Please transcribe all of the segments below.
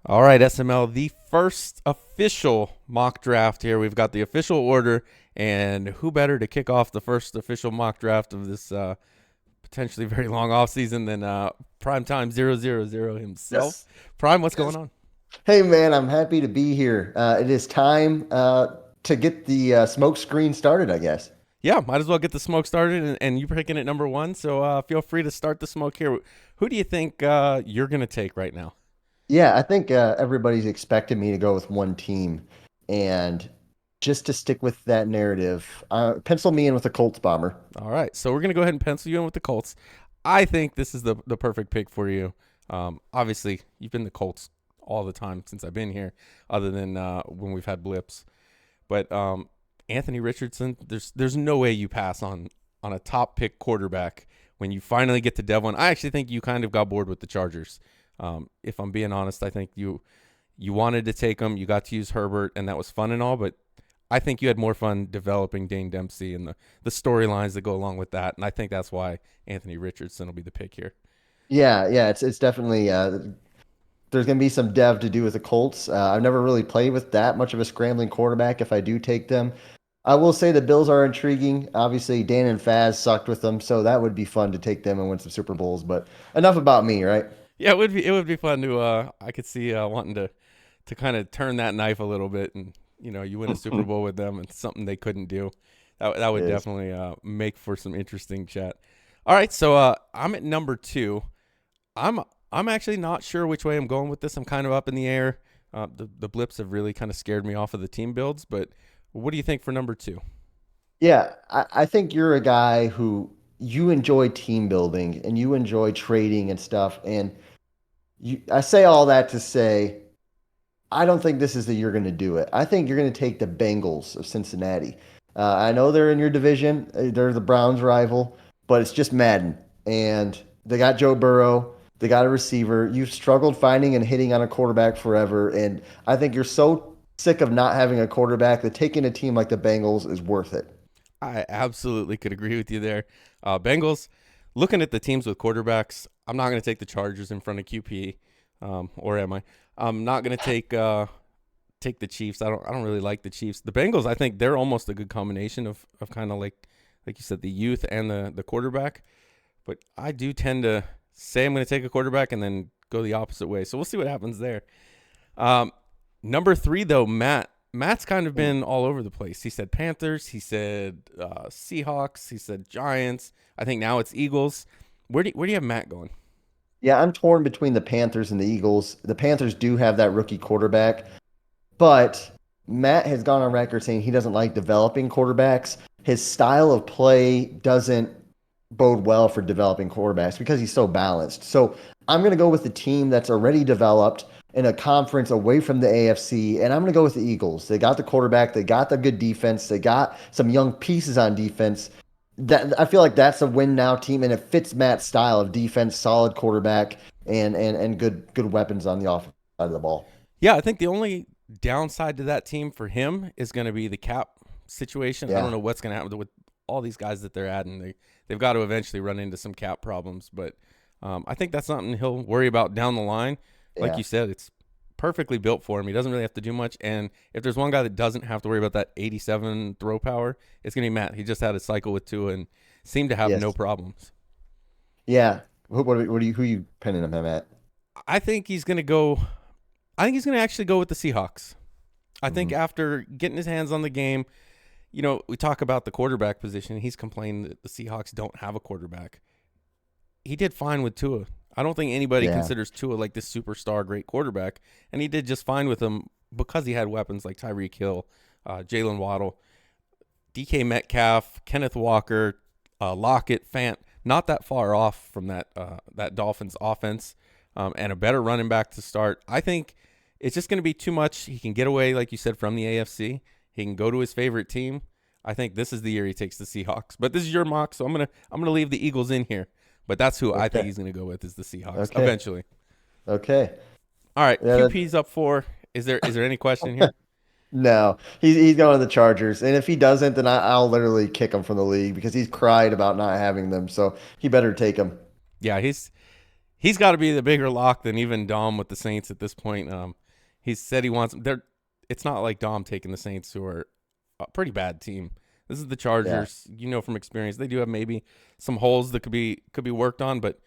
All right, SML, the first official mock draft here. We've got the official order, and who better to kick off the first official mock draft of this potentially very long offseason than Prime Time 000 himself? Yes. Prime, what's going Yes. on? Hey, man, I'm happy to be here. It is time to get the smoke screen started, I guess. Yeah, might as well get the smoke started, and you picking at number one, so feel free to start the smoke here. Who do you think you're going to take right now? Yeah, I think everybody's expecting me to go with one team. And just to stick with that narrative, pencil me in with a Colts bomber. All right, so we're going to go ahead and pencil you in with the Colts. I think this is the perfect pick for you. Obviously, you've been the Colts all the time since I've been here, other than when we've had blips. But Anthony Richardson, there's no way you pass on a top pick quarterback when you finally get to Devlin. I actually think you kind of got bored with the Chargers. If I'm being honest, I think you wanted to take him. You got to use Herbert, and that was fun and all, but I think you had more fun developing Dane Dempsey and the storylines that go along with that. And I think that's why Anthony Richardson will be the pick here. Yeah, it's definitely there's going to be some dev to do with the Colts. I've never really played with that much of a scrambling quarterback if I do take them. I will say the Bills are intriguing. Obviously, Dan and Faz sucked with them, so that would be fun to take them and win some Super Bowls. But enough about me, right? Yeah, it would be fun to I could see wanting to kind of turn that knife a little bit, and you win a Super Bowl with them. It's something they couldn't do. That It would is. definitely make for some interesting chat. All right, so I'm at number two. I'm I'm actually not sure which way I'm going with this. I'm kind of up in the air. The blips have really kind of scared me off of the team builds, but what do you think for number two? Yeah, I think you're a guy who you enjoy team building and you enjoy trading and stuff. And I say all that to say, I don't think this is the you're going to do it. I think you're going to take the Bengals of Cincinnati. I know they're in your division. They're the Browns rival, but it's just Madden. And they got Joe Burrow. They got a receiver. You've struggled finding and hitting on a quarterback forever. And I think you're so sick of not having a quarterback that taking a team like the Bengals is worth it. I absolutely could agree with you there. Bengals, looking at the teams with quarterbacks, I'm not going to take the Chargers in front of QP, or am I? I'm not going to take the Chiefs. I don't really like the Chiefs. The Bengals, I think they're almost a good combination of kind of like you said, the youth and the quarterback. But I do tend to say I'm going to take a quarterback and then go the opposite way. So we'll see what happens there. Um, Number three, though, Matt. Matt's kind of been all over the place. He said Panthers. He said Seahawks. He said Giants. I think now it's Eagles. Where do you have Matt going? Yeah, I'm torn between the Panthers and the Eagles. The Panthers do have that rookie quarterback, but Matt has gone on record saying he doesn't like developing quarterbacks. His style of play doesn't bode well for developing quarterbacks because he's so balanced. So I'm going to go with the team that's already developed in a conference away from the AFC, and I'm going to go with the Eagles. They got the quarterback, they got the good defense, they got some young pieces on defense. That I feel like that's a win now team, and it fits Matt's style of defense, solid quarterback, and good weapons on the offense side of the ball. Yeah, I think the only downside to that team for him is going to be the cap situation. I don't Yeah. know what's going to happen with all these guys that they're adding. They've got to eventually run into some cap problems, but I think that's something he'll worry about down the line. Like Yeah. you said, it's perfectly built for him. He doesn't really have to do much. And if there's one guy that doesn't have to worry about that 87 throw power, it's going to be Matt. He just had a cycle with Tua and seemed to have no Yes. problems. Yeah. What do you who you pinning him at? I think he's going to go. I think he's going to actually go with the Seahawks. I think Hmm. after getting his hands on the game, we talk about the quarterback position. He's complained that the Seahawks don't have a quarterback. He did fine with Tua. I don't think anybody Yeah. considers Tua like this superstar great quarterback, and he did just fine with him because he had weapons like Tyreek Hill, Jalen Waddle, DK Metcalf, Kenneth Walker, Lockett, Fant. Not that far off from that Dolphins offense, and a better running back to start. I think it's just going to be too much. He can get away, like you said, from the AFC. He can go to his favorite team. I think this is the year he takes the Seahawks. But this is your mock, so I'm gonna leave the Eagles in here. But that's who I think Okay. he's gonna go with is the Seahawks Okay. eventually. Okay. All right, Yeah, QP's up four. Is there any question here? no, he's going to the Chargers, and if he doesn't, then I'll literally kick him from the league because he's cried about not having them. So he better take them. Yeah, he's got to be the bigger lock than even Dom with the Saints at this point. He said he wants. It's not like Dom taking the Saints, who are a pretty bad team. This is the Yeah. Chargers. You know from experience, they do have maybe some holes that could be worked on, but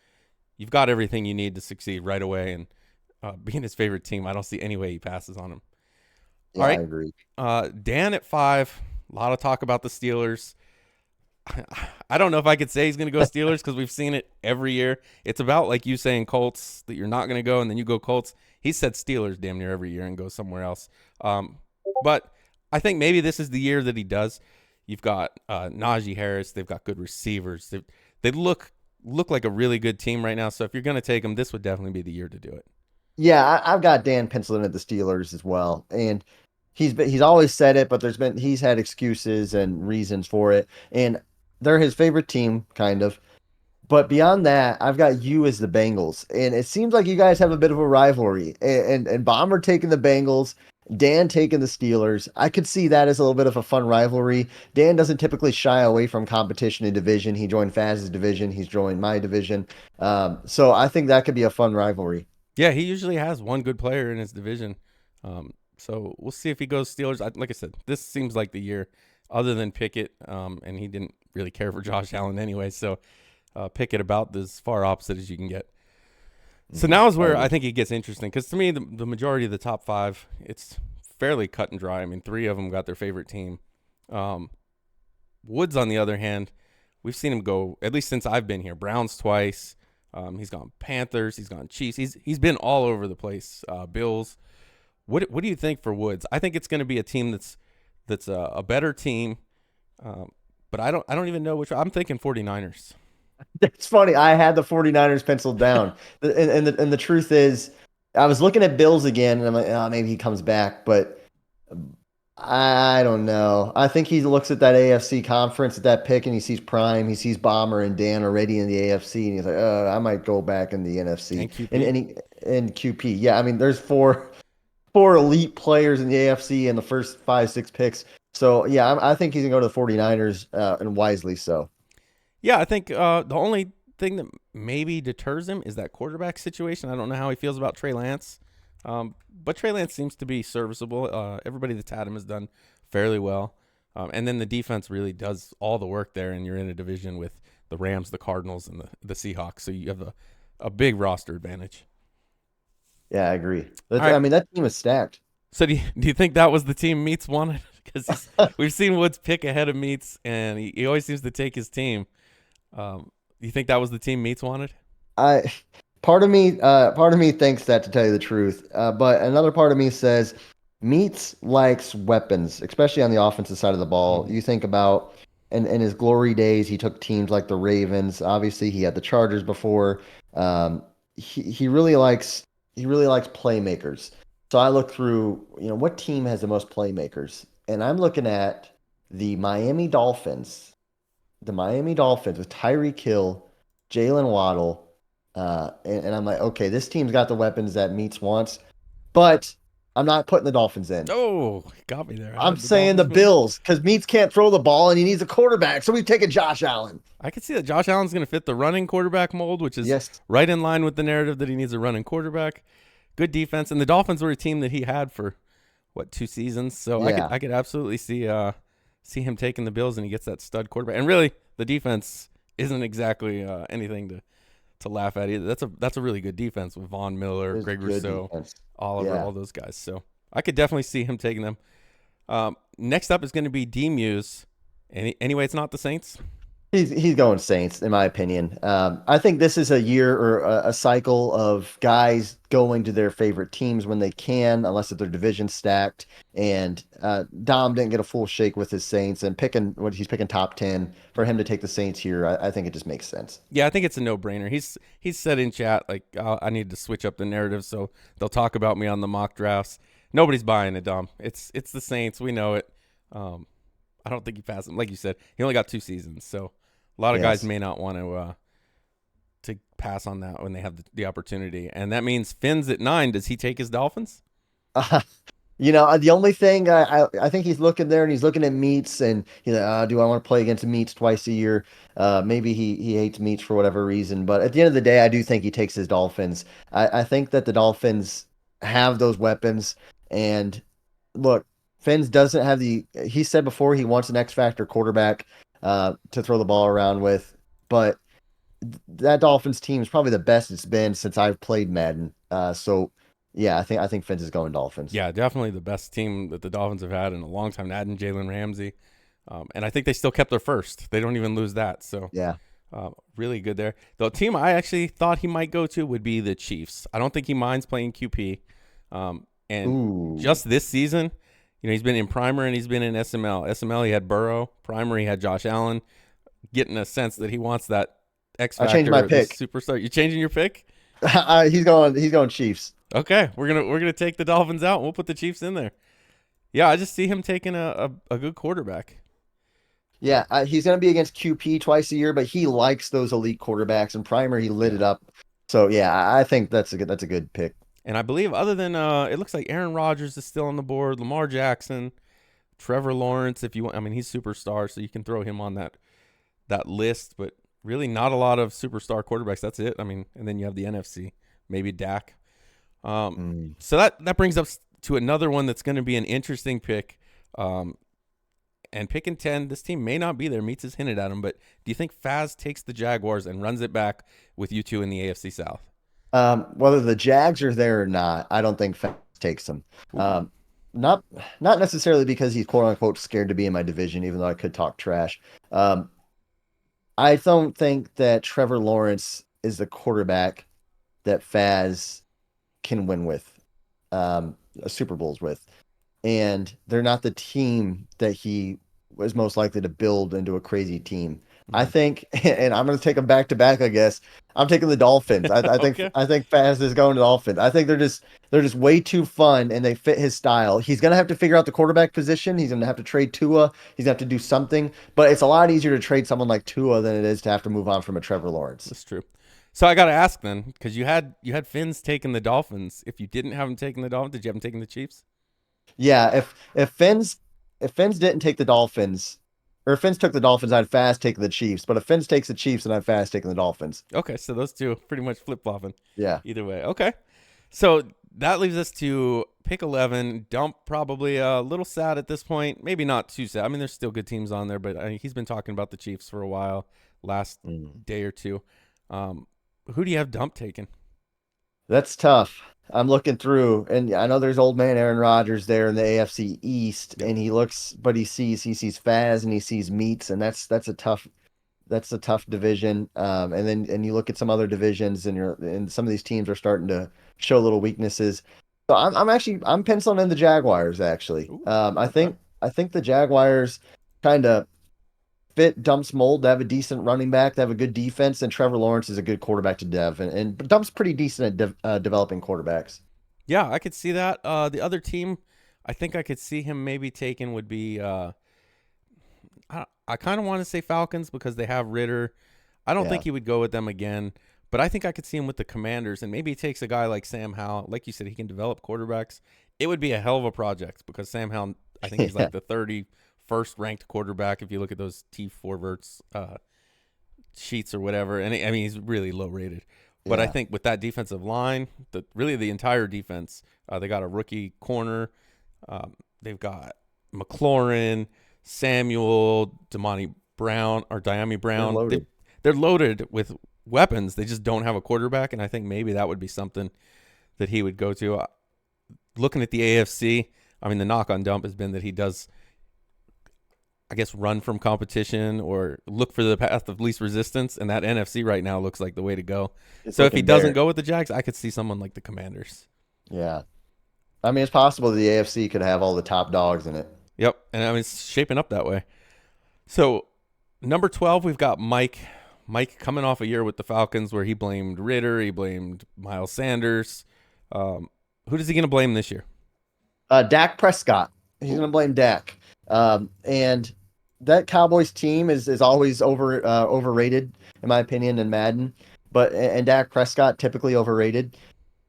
you've got everything you need to succeed right away. And being his favorite team, I don't see any way he passes on him. All Yeah, I right, agree. Dan at 5. A lot of talk about the Steelers. I don't know if I could say he's going to go Steelers because we've seen it every year. It's about like you saying Colts that you're not going to go, and then you go Colts. He said Steelers damn near every year and goes somewhere else. But I think maybe this is the year that he does. You've got Najee Harris. They've got good receivers. They look like a really good team right now. So if you're going to take them, this would definitely be the year to do it. Yeah, I've got Dan penciled in at the Steelers as well, and he's always said it, but he's had excuses and reasons for it, and they're his favorite team, kind of. But beyond that, I've got you as the Bengals, and it seems like you guys have a bit of a rivalry. And Bomber taking the Bengals, Dan taking the Steelers. I could see that as a little bit of a fun rivalry. Dan doesn't typically shy away from competition in division. He joined Faz's division. He's joined my division. So I think that could be a fun rivalry. Yeah, he usually has one good player in his division. So we'll see if he goes Steelers. Like I said, this seems like the year, other than Pickett, and he didn't really care for Josh Allen anyway. So Pickett about as far opposite as you can get. So now is I where I agree. think it gets interesting because to me, the majority of the top 5, it's fairly cut and dry. I mean, 3 of them got their favorite team. Um, Woods, on the other hand, we've seen him go at least since I've been here. Browns twice. He's gone Panthers. He's gone Chiefs. He's been all over the place. Bills. What do you think for Woods? I think it's going to be a team that's a better team, but I don't even know which. I'm thinking 49ers. It's funny. I had the 49ers penciled down. And the truth is, I was looking at Bills again, and I'm like, oh, maybe he comes back, but I don't know. I think he looks at that AFC conference at that pick and he sees Prime, he sees Bomber and Dan already in the AFC, and he's like, I might go back in the NFC And and QP. and QP. Yeah, I mean, there's four elite players in the AFC in the first 5, 6 picks. So yeah, I think he's gonna go to the 49ers, and wisely so. Yeah, I think the only thing that maybe deters him is that quarterback situation. I don't know how he feels about Trey Lance, but Trey Lance seems to be serviceable. Everybody that's had him has done fairly well, and then the defense really does all the work there. And you're in a division with the Rams, the Cardinals, and the Seahawks, so you have a big roster advantage. Yeah, I agree. All I right. mean, that team is stacked. So do you think that was the team Meats wanted? Because we've seen Woods pick ahead of Meats, and he always seems to take his team. You think that was the team Meats wanted? I part of me thinks that, to tell you the truth, but another part of me says Meats likes weapons, especially on the offensive side of the ball. Mhm. You think about in his glory days, he took teams like the Ravens. Obviously, he had the Chargers before. Um, he really likes playmakers. So I look through, what team has the most playmakers, and I'm looking at the Miami Dolphins. The Miami Dolphins with Tyreek Hill, Jalen Waddle, and I'm like, okay, this team's got the weapons that Meats wants, but I'm not putting the Dolphins in. Oh, got me there. I I'm had the saying the Dolphins moving. Bills because Meats can't throw the ball and he needs a quarterback, so we've taken Josh Allen. I could see that Josh Allen's going to fit the running quarterback mold, which is Yes, right in line with the narrative that he needs a running quarterback. Good defense, and the Dolphins were a team that he had for what 2 seasons. So I could yeah, I could absolutely see him taking the Bills, and he gets that stud quarterback. And really, the defense isn't exactly anything to laugh at either. That's a really good defense with Von Miller, it's Greg good Rousseau, defense. Oliver, Yeah. all those guys. So I could definitely see him taking them. Next up is going to be D Muse. Anyway, it's not the Saints. He's going Saints, in my opinion. I think this is a year or a cycle of guys going to their favorite teams when they can, unless if their division stacked. And Dom didn't get a full shake with his Saints, and he's picking top 10 for him to take the Saints here. I think it just makes sense. Yeah, I think it's a no-brainer. He's said in chat like I need to switch up the narrative so they'll talk about me on the mock drafts. Nobody's buying it, Dom. It's the Saints. We know it. Um, I don't think he passed him. Like you said, he only got 2 seasons, so a lot of guys Yes. may not want to pass on that when they have the opportunity. And that means Finn's at 9. Does he take his Dolphins? The only thing I think he's looking there and he's looking at meats and he's like, do I want to play against meats twice a year? Maybe he hates meats for whatever reason, but at the end of the day, I do think he takes his Dolphins. I think that the Dolphins have those weapons. And look, Fins doesn't have he said before he wants an X factor quarterback to throw the ball around with, but that Dolphins team is probably the best it's been since I've played Madden. So yeah, I think Fins is going Dolphins. Yeah, definitely the best team that the Dolphins have had in a long time. Adding Jalen Ramsey, and I think they still kept their first. They don't even lose that. So Yeah. really good there. The team I actually thought he might go to would be the Chiefs. I don't think he minds playing QP. And Ooh. just this season, he's been in Primer and he's been in SML. SML he had Burrow. Primer he had Josh Allen. Getting a sense that he wants that X I changed my factor, this pick. superstar. You changing your pick? He's going Chiefs. Okay, we're gonna take the Dolphins out. And we'll put the Chiefs in there. Yeah, I just see him taking a good quarterback. Yeah, he's going to be against QP twice a year, but he likes those elite quarterbacks. And Primer, he lit Yeah. it up. So yeah, I think that's a good pick. And I believe other than it looks like Aaron Rodgers is still on the board, Lamar Jackson, Trevor Lawrence, if you want. I mean, he's superstar, so you can throw him on that list, but really not a lot of superstar quarterbacks. That's it. I mean, and then you have the NFC, maybe Dak. Um, Mm. so that brings us to another one that's going to be an interesting pick. And picking 10, this team may not be there. Meats has hinted at him, but do you think Faz takes the Jaguars and runs it back with you two in the AFC South? Whether the Jags are there or not, I don't think Fast takes them. Ooh. Um, not not necessarily because he's quote unquote scared to be in my division, even though I could talk trash. Um, I don't think that Trevor Lawrence is the quarterback that Faz can win with, a Super Bowls with, and they're not the team that he was most likely to build into a crazy team. I Mhm. think, and I'm going to take them back to back. I guess I'm taking the Dolphins. I think Okay. I think Faz is going to the Dolphins. I think they're just way too fun and they fit his style. He's going to have to figure out the quarterback position. He's going to have to trade Tua. He's going to have to do something. But it's a lot easier to trade someone like Tua than it is to have to move on from a Trevor Lawrence. That's true. So I got to ask then, because you had Finns taking the Dolphins. If you didn't have him taking the Dolphins, did you have him taking the Chiefs? Yeah, if Fins didn't take the Dolphins, or if Fins took the Dolphins, I'd fast take the Chiefs. But if Fins takes the Chiefs, then I'd fast taking the Dolphins. Okay, so those two pretty much flip flopping. Yeah. Either way. Okay. So that leaves us to pick 11. Dump probably a little sad at this point. Maybe not too sad. I mean, there's still good teams on there, but he's been talking about the Chiefs for a while, last Mm. day or two. Um, who do you have Dump taking? That's tough. I'm looking through, and I know there's old man Aaron Rodgers there in the AFC East, Yep. and but he sees Faz and he sees Meats, and that's a tough division. And you look at some other divisions, and some of these teams are starting to show little weaknesses. So I'm penciling in the Jaguars actually. Ooh, I okay. think I think the Jaguars kind of fit Dump's mold. They have a decent running back. They have a good defense, and Trevor Lawrence is a good quarterback to dev. And Dump's pretty decent at developing quarterbacks. Yeah, I could see that. The other team, I think I could see him maybe taking would be. I kind of want to say Falcons because they have Ritter. I don't think Yeah, he would go with them again, but I think I could see him with the Commanders, and maybe he takes a guy like Sam Howell. Like you said, he can develop quarterbacks. It would be a hell of a project because Sam Howell, I think he's yeah, like the 31st ranked quarterback if you look at those T4 verts sheets or whatever. And I mean, he's really low rated. But I yeah. think with that defensive line, really the entire defense, they got a rookie corner. They've got McLaurin, Samuel, Damani Brown, or Diami They're Brown. loaded. They're loaded with weapons. They just don't have a quarterback, and I think maybe that would be something that he would go to. Looking at the AFC, I mean, the knock on Dump has been that he does, I guess, run from competition or look for the path of least resistance, and that NFC right now looks like the way to go. It's So if he looking doesn't bare. go with the Jags, I could see someone like the Commanders. Yeah. I mean, it's possible the AFC could have all the top dogs in it. Yep, and I mean it's shaping up that way. So number 12, we've got Mike. Mike coming off a year with the Falcons where he blamed Ritter, he blamed Miles Sanders. Who is he going to blame this year? Dak Prescott. He's Ooh. going to blame Dak. And that Cowboys team is always overrated in my opinion in Madden. But and Dak Prescott typically overrated.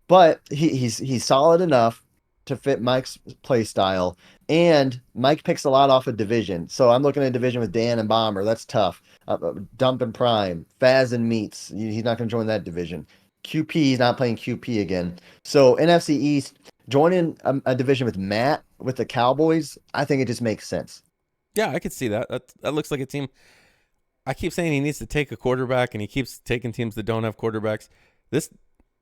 But he's solid enough. to fit Mike's play style. And Mike picks a lot off of division. So I'm looking at a division with Dan and Bomber. That's tough. Dump and Prime, Faz and Meats. He's not going to join that division. QP, he's not playing QP again. So NFC East, joining a division with Matt with the Cowboys, I think it just makes sense. Yeah, I could see that. That looks like a team. I keep saying he needs to take a quarterback, and he keeps taking teams that don't have quarterbacks. This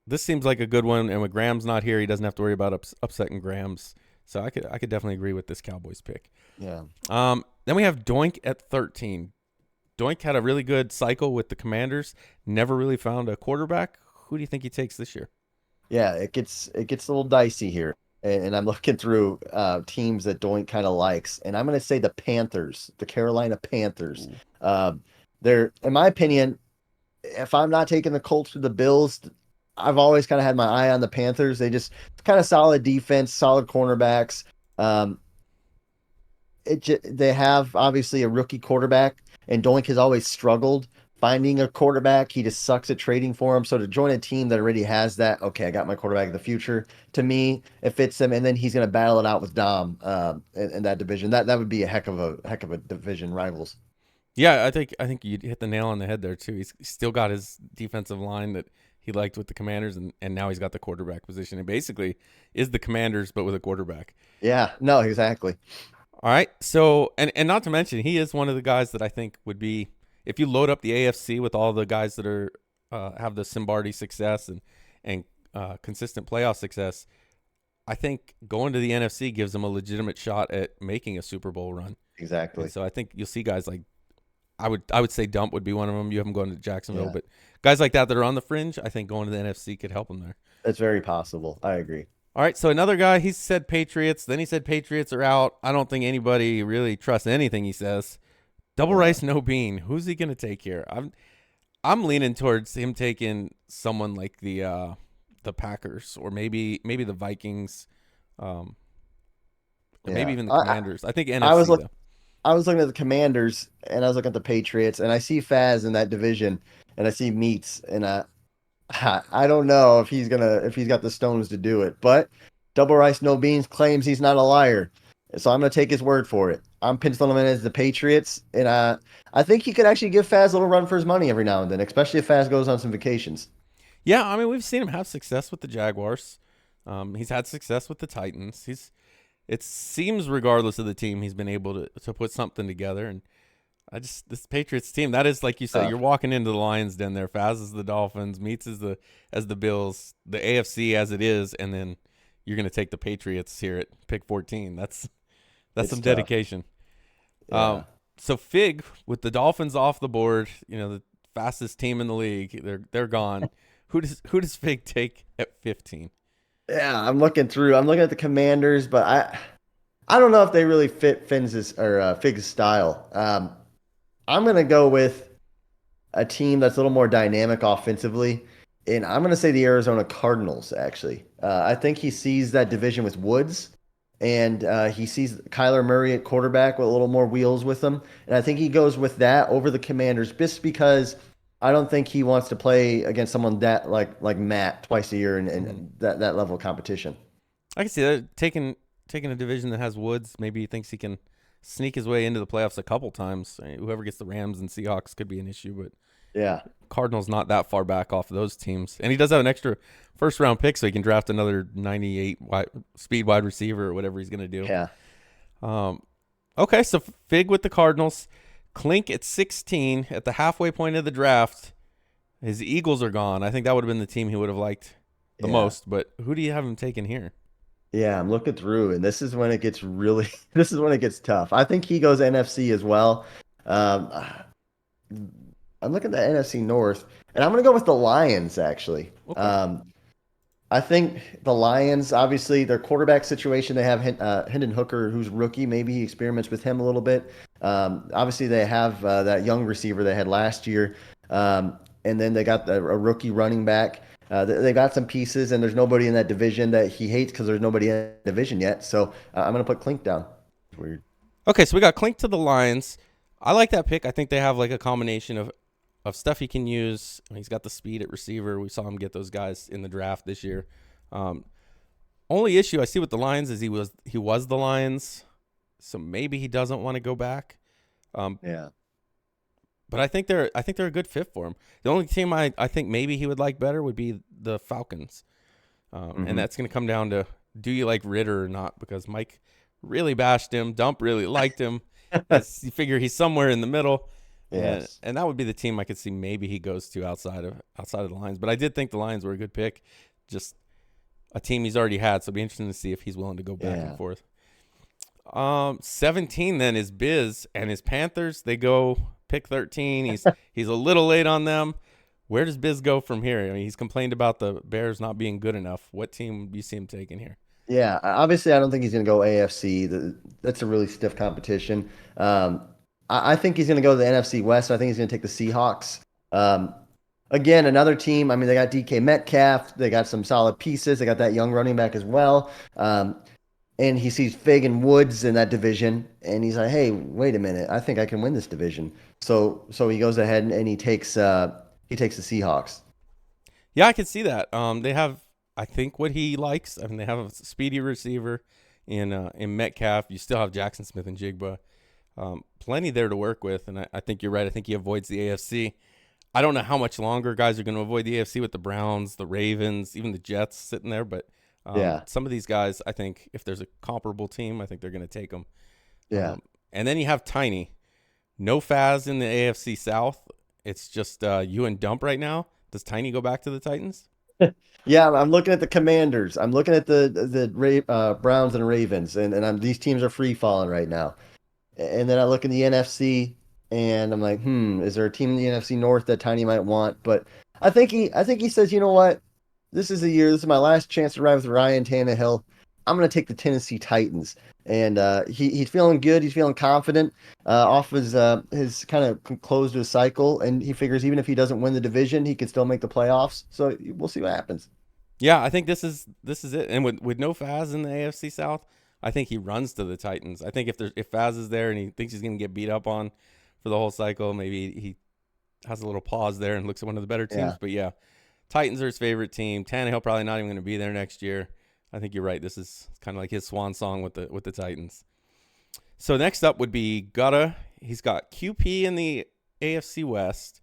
this seems like a good one, and when Graham's not here, he doesn't have to worry about upsetting Graham's. So I could definitely agree with this Cowboys pick. Yeah. Then we have Doink at 13. Doink had a really good cycle with the Commanders. Never really found a quarterback. Who do you think he takes this year? Yeah, it gets a little dicey here. And I'm looking through teams that Doink kind of likes, and I'm going to say the Panthers, the Carolina Panthers. Ooh. Uh, they're, in my opinion, if I'm not taking the Colts or the Bills, I've always kind of had my eye on the Panthers. They just kind of solid defense, solid cornerbacks. Um, they have obviously a rookie quarterback, and Doink has always struggled finding a quarterback. He just sucks at trading for him. So to join a team that already has that, okay, I got my quarterback of the future. To me, it fits him, and then he's going to battle it out with Dom in that division. That would be a heck of a division rivals. Yeah, I think you hit the nail on the head there too. He's still got his defensive line that he liked with the Commanders, and now he's got the quarterback position. It basically is the Commanders, but with a quarterback. Yeah, no, exactly. All right. So, and not to mention, he is one of the guys that I think would be, if you load up the AFC with all the guys that are have the Simbardi success and consistent playoff success, I think going to the NFC gives them a legitimate shot at making a Super Bowl run. And Exactly. so I think you'll see guys like, I would say Dump would be one of them. You have him going to Jacksonville, Yeah, but guys like that are on the fringe, I think going to the NFC could help them there. it's very possible. I agree. All right, so another guy, he said Patriots. Then he said Patriots are out. I don't think anybody really trusts anything he says. Double Yeah. rice, no bean. Who's he gonna take here? I'm leaning towards him taking someone like the Packers or maybe the Vikings, um, or maybe Yeah. even the I, Commanders. I think I was NFC look though. I was looking at the Commanders and I was looking at the Patriots and I see Faz in that division and I see Meats and I don't know if he's got the stones to do it, but Double Rice No Beans claims he's not a liar. So I'm gonna take his word for it. I'm penciling him in as the Patriots, and I think he could actually give Faz a little run for his money every now and then, especially if Faz goes on some vacations. Yeah, I mean we've seen him have success with the Jaguars. He's had success with the Titans. It seems regardless of the team, he's been able to put something together. And this Patriots team, that is like you said, you're Tough. walking into the Lions den there. Faz is the Dolphins, Meats is the Bills, the AFC as it is, and then you're gonna take the Patriots here at pick 14. That's It's some tough. dedication. Yeah. So Fig with the Dolphins off the board, the fastest team in the league, they're gone. Who does Fig take at 15? Yeah, I'm looking at the Commanders, but I don't know if they really fit Finn's or Fig's style. I'm gonna go with a team that's a little more dynamic offensively, and I'm gonna say the Arizona Cardinals. Actually, I think he sees that division with Woods, and he sees Kyler Murray at quarterback with a little more wheels with him, and I think he goes with that over the Commanders just because I don't think he wants to play against someone that like Matt twice a year Mhm. and that level of competition. I can see that taking a division that has Woods. Maybe he thinks he can sneak his way into the playoffs a couple times. Whoever gets the Rams and Seahawks could be an issue, but Yeah, Cardinals not that far back off of those teams, and he does have an extra first round pick, so he can draft another 98 speed wide receiver or whatever he's going to do. yeah, Um, okay, so Fig with the Cardinals, Clink at 16 at the halfway point of the draft. His Eagles are gone. I think that would have been the team he would have liked the yeah. most. But who do you have him taking here? Yeah, I'm looking through, and this is when it gets really, this is when it gets tough. I think he goes NFC as well. Um, I'm looking at the NFC North, and I'm going to go with the Lions, actually. Okay. I think the Lions, obviously, their quarterback situation, they have Hendon Hooker, who's rookie. Maybe he experiments with him a little bit. Obviously, they have that young receiver they had last year. And then they got a rookie running back. They got some pieces, and there's nobody in that division that he hates because there's nobody in that division yet. So I'm going to put Clink down. Weird. Okay, so we got Clink to the Lions. I like that pick. I think they have like a combination of stuff he can use. He's got the speed at receiver. We saw him get those guys in the draft this year. Um, Only issue I see with the Lions is he was the Lions, so maybe he doesn't want to go back. Um, Yeah. but I think they're a good fit for him. The only team I think maybe he would like better would be the Falcons, and Hmm. that's going to come down to do you like Ritter or not? Because Mike really bashed him, Dump really liked him. You figure he's somewhere in the middle, and Yes. and that would be the team I could see maybe he goes to outside of the Lions. But I did think the Lions were a good pick, just a team he's already had. So it'll be interesting to see if he's willing to go back and Yeah. forth. 17 then is Biz and his Panthers. They go pick 13. He's a little late on them. Where does Biz go from here? I mean, he's complained about the Bears not being good enough. What team do you see him taking here? Yeah. Obviously, I don't think he's going to go AFC. That's a really stiff competition. I think he's going to go to the NFC West. I think he's going to take the Seahawks. Um, Again, another team. I mean, they got DK Metcalf. They got some solid pieces. They got that young running back as well. And he sees Fig and Woods in that division, and he's like, "Hey, wait a minute! I think I can win this division." So he goes ahead and he takes the Seahawks. Yeah, I can see that. They have, I think, what he likes. I mean, they have a speedy receiver in Metcalf. You still have Jackson Smith and Jigba. Plenty there to work with, and I think you're right. I think he avoids the AFC. I don't know how much longer guys are going to avoid the AFC with the Browns, the Ravens, even the Jets sitting there. But Yeah, some of these guys, I think, if there's a comparable team, I think they're going to take them. yeah, And then you have Tiny. No Faz in the AFC South. It's just you and Dump right now. Does Tiny go back to the Titans? yeah. I'm looking at the Commanders. I'm looking at the Browns and Ravens, and these teams are free falling right now. And then I look in the NFC, and I'm like, is there a team in the NFC North that Tiny might want? But I think he says, you know what? This is the year. This is my last chance to ride with Ryan Tannehill. I'm going to take the Tennessee Titans, and he's feeling good. He's feeling confident off his kind of closed his cycle, and he figures even if he doesn't win the division, he can still make the playoffs. So we'll see what happens. Yeah, I think this is it. And with no Faz in the AFC South, I think he runs to the Titans. I think if Faz is there and he thinks he's going to get beat up on for the whole cycle, maybe he has a little pause there and looks at one of the better teams. Yeah, But yeah, Titans are his favorite team. Tannehill probably not even going to be there next year. I think you're right. This is kind of like his swan song with the Titans. So next up would be Gutta. He's got QP in the AFC West.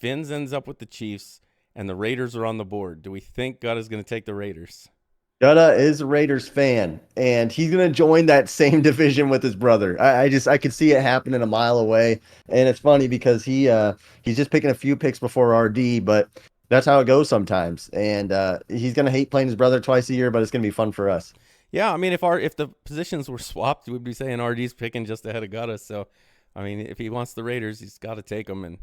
Finns ends up with the Chiefs, and the Raiders are on the board. Do we think Gutta's going to take the Raiders? Dutta is a Raiders fan, and he's gonna join that same division with his brother. I could see it happening a mile away, and it's funny because he's just picking a few picks before RD, but that's how it goes sometimes. And he's gonna hate playing his brother twice a year, but it's gonna be fun for us. Yeah, I mean, if the positions were swapped, we'd be saying RD's picking just ahead of Gutta. So, I mean, if he wants the Raiders, he's got to take them, and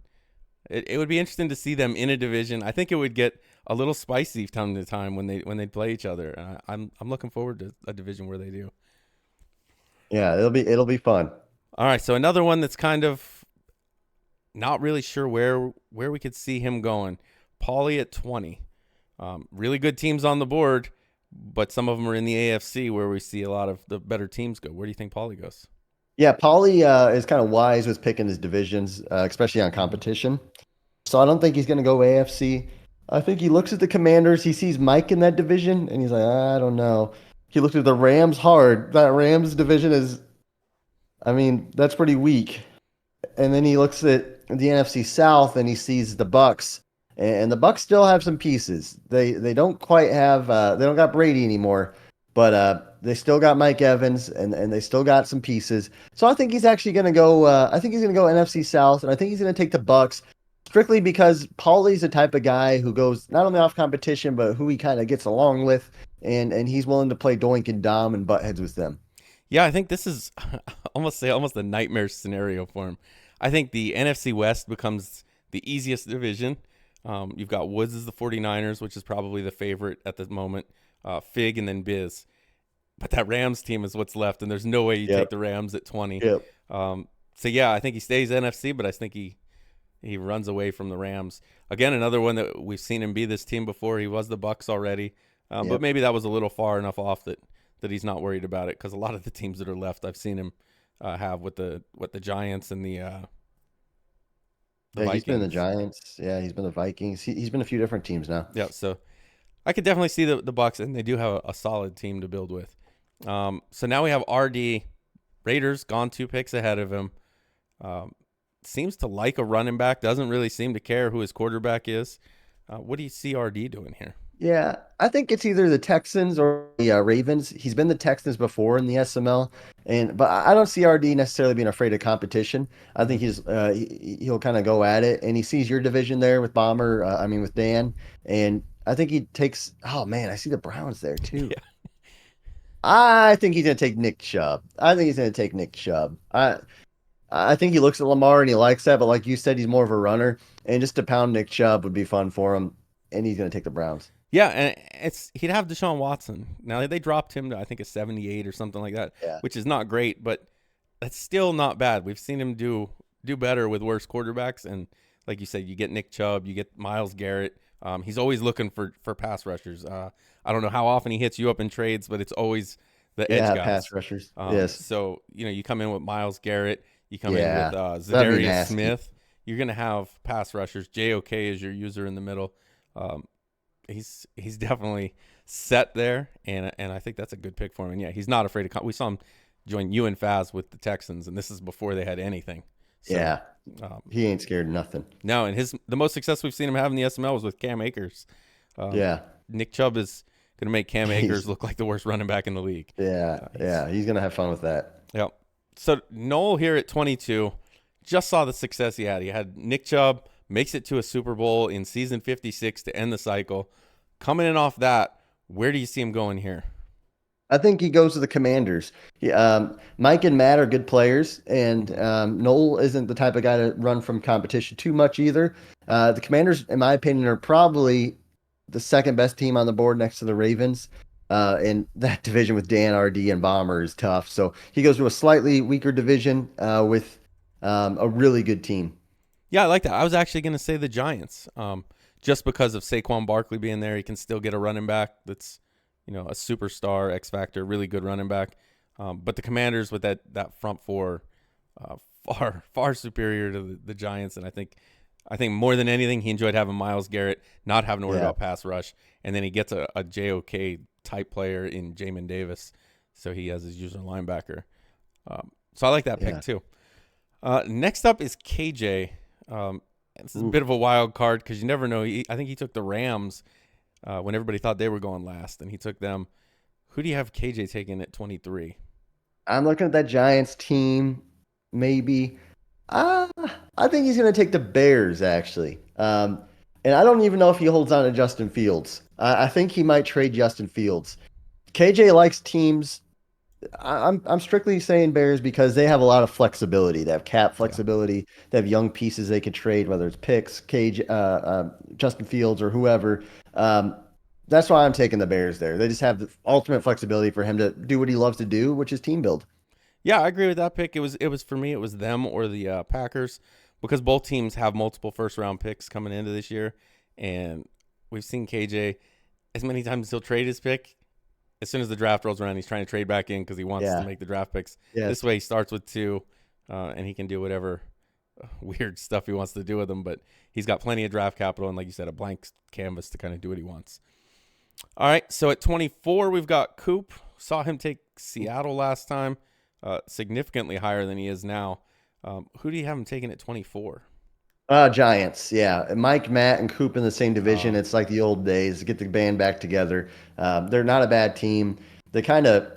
it would be interesting to see them in a division. I think it would get a little spicy time to time when they play each other. I'm looking forward to a division where they do. Yeah, it'll be fun. All right, so another one that's kind of not really sure where we could see him going. Paulie at 20. Really good teams on the board, but some of them are in the AFC where we see a lot of the better teams go. Where do you think Paulie goes? Yeah, Paulie is kind of wise with picking his divisions, especially on competition. So I don't think he's gonna go AFC. I think he looks at the Commanders. He sees Mike in that division, and he's like, I don't know. He looks at the Rams hard. That Rams division is, I mean, that's pretty weak. And then he looks at the NFC South and he sees the Bucks, and the Bucks still have some pieces. They don't quite have they don't got Brady anymore, but they still got Mike Evans and they still got some pieces. So I think he's actually going to go. I think he's going to go NFC South, and I think he's going to take the Bucks strictly because Paulie's the type of guy who goes not only off competition but who he kind of gets along with, and he's willing to play Doink and Dom and butt heads with them. Yeah, I think this is almost a nightmare scenario for him. I think the NFC West becomes the easiest division. You've got Woods as the 49ers, which is probably the favorite at the moment. Fig and then Biz. But that Rams team is what's left, and there's no way you take Yep. the Rams at 20. Yep. So yeah, I think he stays NFC, but I think he runs away from the Rams. Again, another one that we've seen him be this team before. He was the Bucks already, but Yep. maybe that was a little far enough off that he's not worried about it because a lot of the teams that are left, I've seen him have with the Giants and the Yeah, he's been the Vikings. Giants. Yeah, he's been the Vikings. He's been a few different teams now. Yeah, so I could definitely see the Bucks, and they do have a solid team to build with. So now we have RD Raiders gone 2 picks ahead of him. Um, Seems to like a running back. Doesn't really seem to care who his quarterback is. What do you see RD doing here? Yeah, I think it's either the Texans or the Ravens. He's been the Texans before in the SML, but I don't see RD necessarily being afraid of competition. I Hmm. think he'll kind of go at it, and he sees your division there with Bomber. I mean with Dan, and I think he takes. Oh man, I see the Browns there too. Yeah, I think he's gonna take Nick Chubb. I think he's gonna take Nick Chubb. I think he looks at Lamar and he likes that, but like you said, he's more of a runner, and just to pound Nick Chubb would be fun for him, and he's gonna take the Browns. yeah, and he'd have Deshaun Watson. Now they dropped him to I think a 78 or something like that, Yeah. which is not great, but that's still not bad. We've seen him do better with worse quarterbacks, and like you said, you get Nick Chubb, you get Miles Garrett. He's always looking for pass rushers. I don't know how often he hits you up in trades, but it's always the edge Yeah, pass guys. rushers. Yes. So you come in with Miles Garrett, you come in with Yeah. That'd be Zadarius nasty. Smith. You're gonna have pass rushers. JOK is your user in the middle. Um, he's definitely set there, and I think that's a good pick for him. And yeah, he's not afraid to come. We saw him join you and Faz with the Texans, and this is before they had anything. So Yeah. um, He ain't scared of nothing. no, and the most success we've seen him have in the SML was with Cam Akers. Um, Yeah. Nick Chubb is going to make Cam Akers He's look like the worst running back in the league. yeah, He's yeah. He's gonna have fun with that. Yep. So Noel here at 22 just saw the success he had. He had Nick Chubb makes it to a Super Bowl in season 56 to end the cycle. Coming in off that, where do you see him going here? I think he goes to the Commanders. Mike and Matt are good players, and Noel isn't the type of guy to run from competition too much either. The Commanders, in my opinion, are probably the second best team on the board next to the Ravens. And that division with Dan, RD, and Bomber is tough. So he goes to a slightly weaker division with a really good team. Yeah, I like that. I was actually going to say the Giants, just because of Saquon Barkley being there. He can still get a running back that's, a superstar, X factor, really good running back. But the Commanders with that front four, uh, far superior to the Giants, and I think more than anything, he enjoyed having Miles Garrett, not having to worry Yeah, about pass rush, and then he gets a JOK type player in Jamin Davis, so he has his usual linebacker. So I like that pick yeah. too. Next up is KJ. This is a Ooh. bit of a wild card because you never know. I think he took the Rams when everybody thought they were going last, and he took them. Who do you have KJ taking at 23? I'm looking at that Giants team, maybe. Uh, I think he's going to take the Bears, actually. And I don't even know if he holds on to Justin Fields. I think he might trade Justin Fields. KJ likes teams. I'm strictly saying Bears because they have a lot of flexibility. They have cap Yeah. flexibility. They have young pieces they could trade, whether it's picks, Justin Fields, or whoever. Um, that's why I'm taking the Bears there. They just have the ultimate flexibility for him to do what he loves to do, which is team build. Yeah, I agree with that pick. It was for me. It was them or the Packers because both teams have multiple first round picks coming into this year, and we've seen KJ as many times as he'll trade his pick. As soon as the draft rolls around, he's trying to trade back in because he wants to Yeah. make the draft picks. This Yes. way, he starts with two, and he can do whatever weird stuff he wants to do with them. But he's got plenty of draft capital and, like you said, a blank canvas to kind of do what he wants. All right, so at 24, we've got Coop. Saw him take Seattle last time, significantly higher than he is now. Who do you have him taking at 24? Giants, yeah. Mike, Matt, and Coop in the same Uh, division. It's like the old days. Get the band back together. They're not a bad team. They kind of,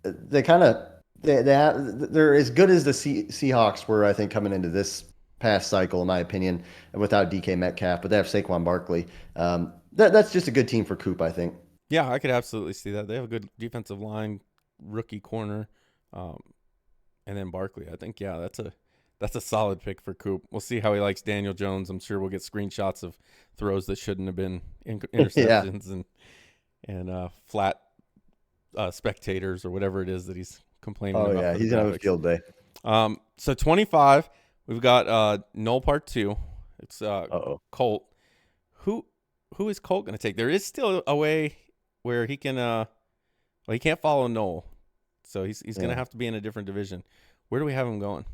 they kind of, they're as good as the Seahawks were, I think, coming into this past cycle, in my opinion, without DK Metcalf. But they have Saquon Barkley. That's just a good team for Coop, I think. yeah, I could absolutely see that. They have a good defensive line, rookie corner, um, and then Barkley. I think yeah, that's a solid pick for Coop. We'll see how he likes Daniel Jones. I'm sure we'll get screenshots of throws that shouldn't have been Yeah. interceptions and flat spectators or whatever it is that he's complaining Oh about yeah, for the he's gonna have a graphics. field day. So 25, we've got Null Part 2. It's Uh-oh. Colt. Who who is Colt going to take? There is still a way where he can well, he can't follow Null. So he's going to Yeah. have to be in a different division. Where do we have him going?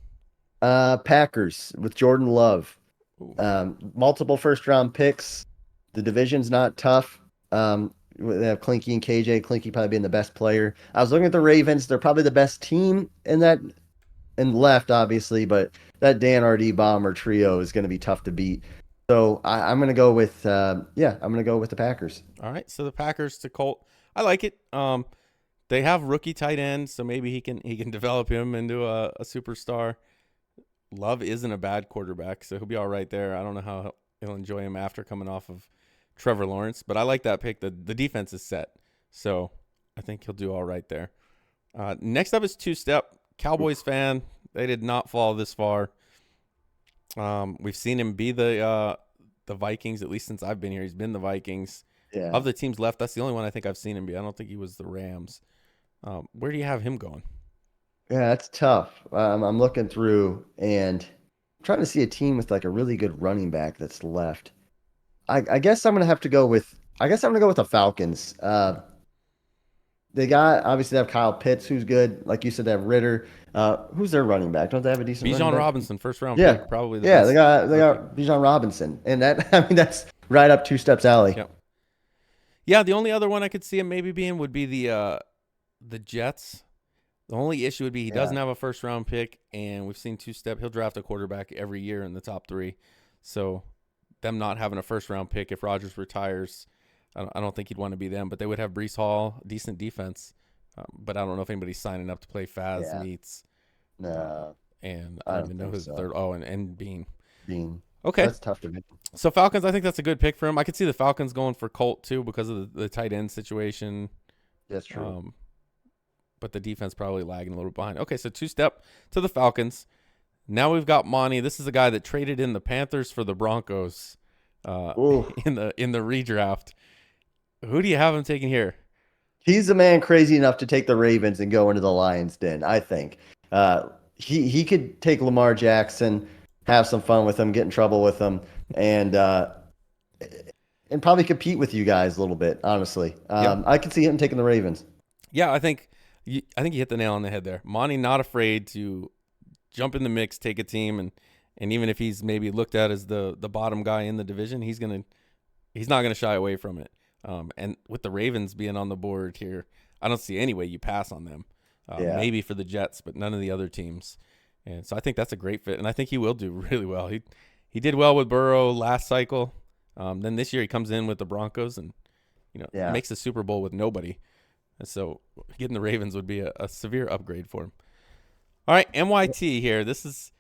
Packers with Jordan Love. Ooh. Multiple first round picks. The division's not tough. They have Clinky and KJ. Clinky probably being the best player. I was looking at the Ravens. They're probably the best team in that and left, obviously, but that Dan RD bomber trio is going to be tough to beat. So I'm going to go with yeah, I'm going to go with the Packers. All right, so the Packers to Colt. I like it. They have rookie tight end, so maybe he can develop him into a superstar. Love isn't a bad quarterback, so he'll be all right there. I don't know how he'll enjoy him after coming off of Trevor Lawrence, but I like that pick. The defense is set, so I think he'll do all right there. Next up is two step. Cowboys fan. They did not fall this far. We've seen him be the Vikings, at least since I've been here. He's been the Vikings. Yeah. Of the teams left, that's the only one I think I've seen him be. I don't think he was the Rams. Where do you have him going? Yeah, that's tough. I'm looking through and I'm trying to see a team with like a really good running back that's left. I guess I'm gonna have to go with. I guess I'm gonna go with the Falcons. They got obviously they have Kyle Pitts, who's good. Like you said, they have Ritter. Who's their running back? Don't they have a decent running Bijan back? Robinson, first round Yeah, pick, probably the yeah. best They rookie. got Bijan Robinson, and that I mean that's right up two steps alley. Yep. Yeah, the only other one I could see him maybe being would be the Jets. The only issue would be he Yeah, doesn't have a first round pick, and we've seen two step. He'll draft a quarterback every year in the top three. So them not having a first round pick if Rodgers retires, I don't think he'd want to be them. But they would have Brees Hall, decent defense. But I don't know if anybody's signing up to play Faz yeah. Meats. No, And I I don't don't even know think who the so. third. Oh, and Bean. Being Okay. that's tough to make. So Falcons, I think that's a good pick for him. I could see the Falcons going for Colt too because of the tight end situation. That's true. Um, but the defense probably lagging a little behind. Okay, so two step to the Falcons. Now we've got Monty. This is a guy that traded in the Panthers for the Broncos uh, Ooh, in the redraft. Who do you have him taking here? he's a man crazy enough to take the Ravens and go into the Lions' den. I think he could take Lamar Jackson, have some fun with him, get in trouble with him, and uh, and probably compete with you guys a little bit. Honestly, Yeah, I could see him taking the Ravens. yeah. I think you hit the nail on the head there. Monty not afraid to jump in the mix, take a team, and even if he's maybe looked at as the bottom guy in the division, he's not gonna shy away from it. And with the Ravens being on the board here, I don't see any way you pass on them. Yeah, Maybe for the Jets, but none of the other teams. And so I think that's a great fit, and I think he will do really well. He did well with Burrow last cycle. Then this year he comes in with the Broncos and yeah. makes the Super Bowl with nobody. And so getting the Ravens would be a severe upgrade for him. All right, MYT here. This is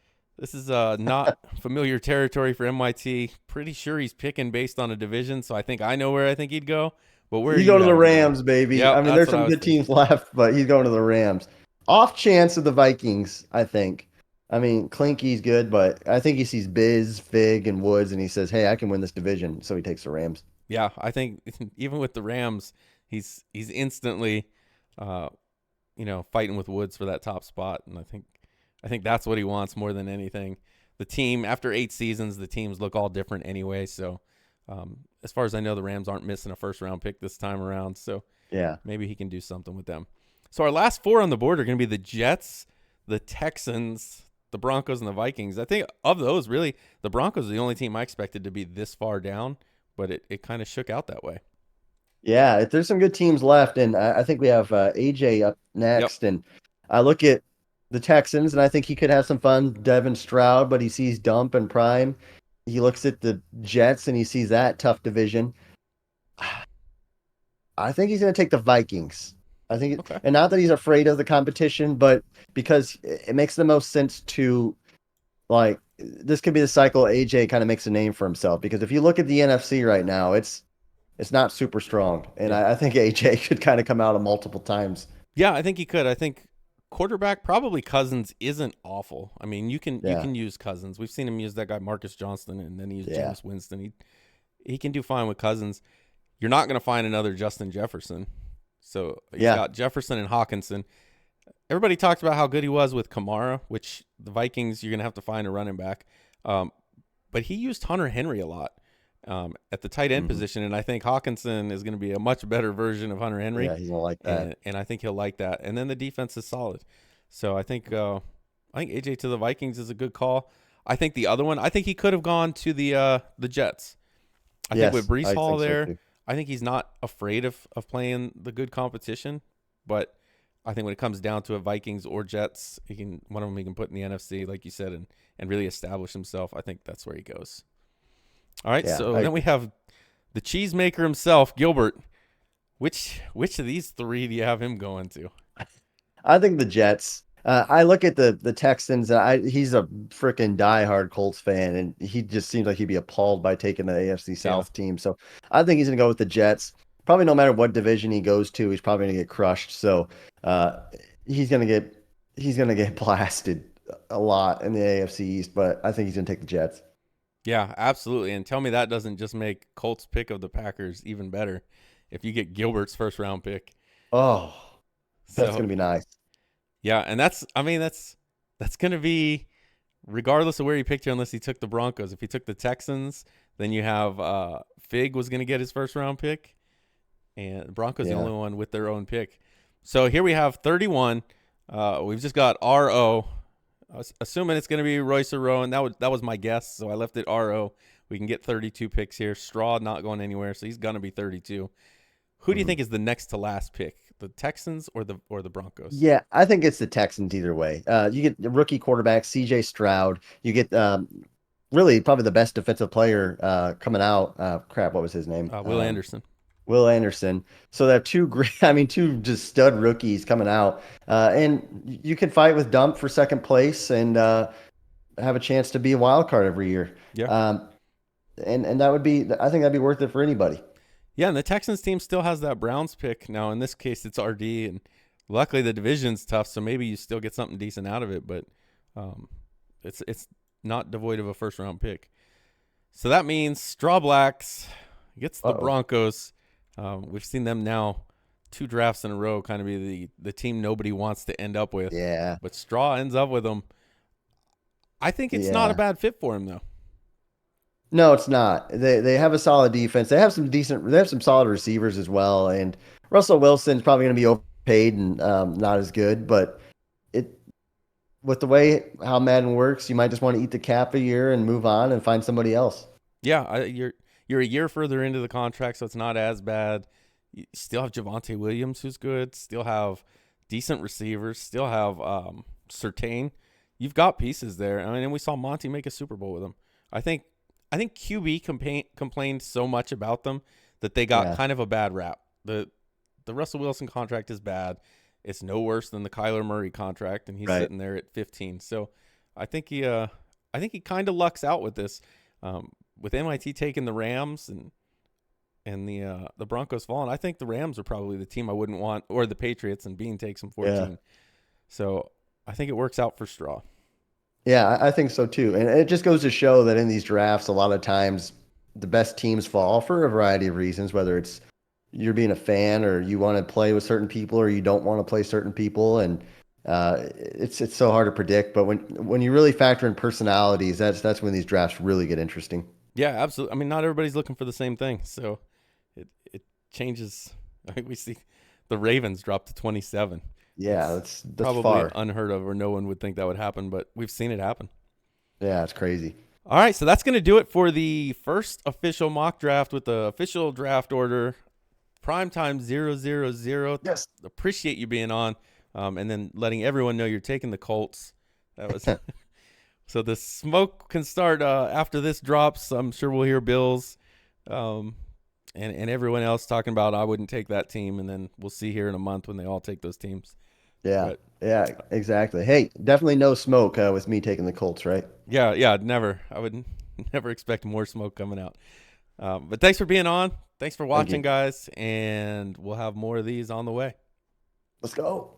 not familiar territory for MYT. Pretty sure he's picking based on a division, so I think I know where I think he'd go. But where do You you go to the have him going? Rams, baby. I Yep, mean, that's there's what I some was good thinking. teams left, but he's going to the Rams. Off chance of the Vikings, I think. I mean, Clinky's good, but I think he sees Biz, Fig, and Woods, and he says, "Hey, I can win this division," so he takes the Rams. Yeah, I think even with the Rams, he's instantly, uh, fighting with Woods for that top spot, and I think that's what he wants more than anything. The team after 8 seasons, the teams look all different anyway. So, as far as I know, the Rams aren't missing a first round pick this time around. So Yeah, maybe he can do something with them. So our last four on the board are going to be the Jets, the Texans, the Broncos, and the Vikings. I think of those, really, the Broncos are the only team I expected to be this far down, but it kind of shook out that way. yeah. If there's some good teams left, and I think we have AJ up Yep. next, and I look at the Texans, and I think he could have some fun. Devin Stroud, but he sees Dump and Prime. He looks at the Jets, and he sees that tough division. I think he's going to take the Vikings. I think, Okay. and not that he's afraid of the competition, but because it makes the most sense to like this could be the cycle AJ kind of makes a name for himself. Because if you look at the NFC right now, it's not super strong, and Yeah. I think AJ could kind of come out of multiple times. Yeah, I think he could. I think quarterback probably Cousins isn't awful. I mean, you Yeah, can use Cousins. We've seen him use that guy Marcus Johnston, and then he used yeah, Jameis Winston. He can do fine with Cousins. You're not going to find another Justin Jefferson. So he's yeah, got Jefferson and Hawkinson. Everybody talked about how good he was with Kamara, which the Vikings you're going to have to find a running back. Um, but he used Hunter Henry a lot at the tight end hmm position, and I think Hawkinson is going to be a much better version of Hunter Henry, yeah. He's gonna like that. and I think he'll like that. And then the defense is solid, so I think AJ to the Vikings is a good call. I think the other one, I think he could have gone to the Jets. I think with Yes, Brees I Hall think so there, too. I think he's not afraid of playing the good competition, but I think when it comes down to it, Vikings or Jets, one of them he can put in the NFC, like you said, and really establish himself. I think that's where he goes. All right, Yeah, so I then we agree. have the cheesemaker himself, Gilbert. Which of these three do you have him going to? I think the Jets. I look at the Texans. He's a freaking diehard Colts fan, and he just seems like he'd be appalled by taking the AFC Yeah. South team. So I think he's gonna go with the Jets. Probably no matter what division he goes to, he's probably gonna get crushed. So uh, he's gonna get he's gonna get blasted a lot in the AFC East. But I think he's gonna take the Jets. Yeah, absolutely. And tell me that doesn't just make Colts pick of the Packers even better if you get Gilbert's first round pick. Oh, that's So gonna be nice. yeah, and that's gonna be regardless of where he picked you, unless he took the Broncos. If he took the Texans, then you have Fig was gonna get his first round pick, and the Broncos the Yeah. only one with their own pick. So here we have 31. We've just got RO. Assuming it's going to be Royce or Rowan. That was my guess, so I left it RO. We can get 32 picks here. Straw not going anywhere, so he's going to be 32. Who do you Mhm. think is the next to last pick? The Texans or the Broncos? Yeah, I think it's the Texans either way. You get the rookie quarterback CJ Stroud. You get really probably the best defensive player coming out. Crap, what was his name? Will Anderson. Will Anderson. So they have two great, I mean, two just stud rookies coming out, and you can fight with Dump for second place and have a chance to be a wild card every year. Yeah. Um, and that would be, I think that'd be worth it for anybody. Yeah, and the Texans team still has that Browns pick. Now, in this case, it's RD, and luckily the division's tough, so maybe you still get something decent out of it, but um, it's not devoid of a first round pick. So that means Straw Blacks gets the Uh-oh. Broncos. We've seen them now 2 drafts in a row kind of be the team nobody wants to end up with. Yeah, But Straw ends up with them. I think it's not a yeah. bad fit for him, though. No, it's not. They have a solid defense. They have some solid receivers as well. And Russell Wilson's probably going to be overpaid and not as good. But it with the way how Madden works, you might just want to eat the cap a year and move on and find somebody else. Yeah, you're a year further into the contract, so it's not as bad. You still have Javante Williams, who's good. Still have decent receivers. Still have Surtain. You've got pieces there. I mean, and we saw Monty make a Super Bowl with them. I think I think QB complained so much about them that they got Yeah, kind of a bad rap. The Russell Wilson contract is bad. It's no worse than the Kyler Murray contract, and he's right. sitting there at 15. So I think he kind of lucks out with this. With MIT taking the Rams and the Broncos falling, I think the Rams are probably the team I wouldn't want, or the Patriots, and Bean takes them Yeah. 14. So I think it works out for Straw. Yeah, I think so too. And it just goes to show that in these drafts, a lot of times the best teams fall for a variety of reasons, whether it's you're being a fan or you want to play with certain people or you don't want to play certain people. And it's so hard to predict. But when you really factor in personalities, that's when these drafts really get interesting. Yeah, absolutely. I mean, not everybody's looking for the same thing, so it changes. I think we see the Ravens drop to 27. Yeah, It's that's probably far. unheard of, or no one would think that would happen, but we've seen it happen. Yeah, it's crazy. All right, so that's going to do it for the first official mock draft with the official draft order. Primetime 000. Yes. Appreciate you being on, and then letting everyone know you're taking the Colts. That was so the smoke can start after this drops. I'm sure we'll hear Bills, um, and everyone else talking about I wouldn't take that team, and then we'll see here in a month when they all take those teams. Yeah. But Yeah, exactly. Hey, definitely no smoke with me taking the Colts, right? yeah, never. I would never expect more smoke coming out. But thanks for being on. Thanks for Thank watching, you. guys, and we'll have more of these on the way. Let's go.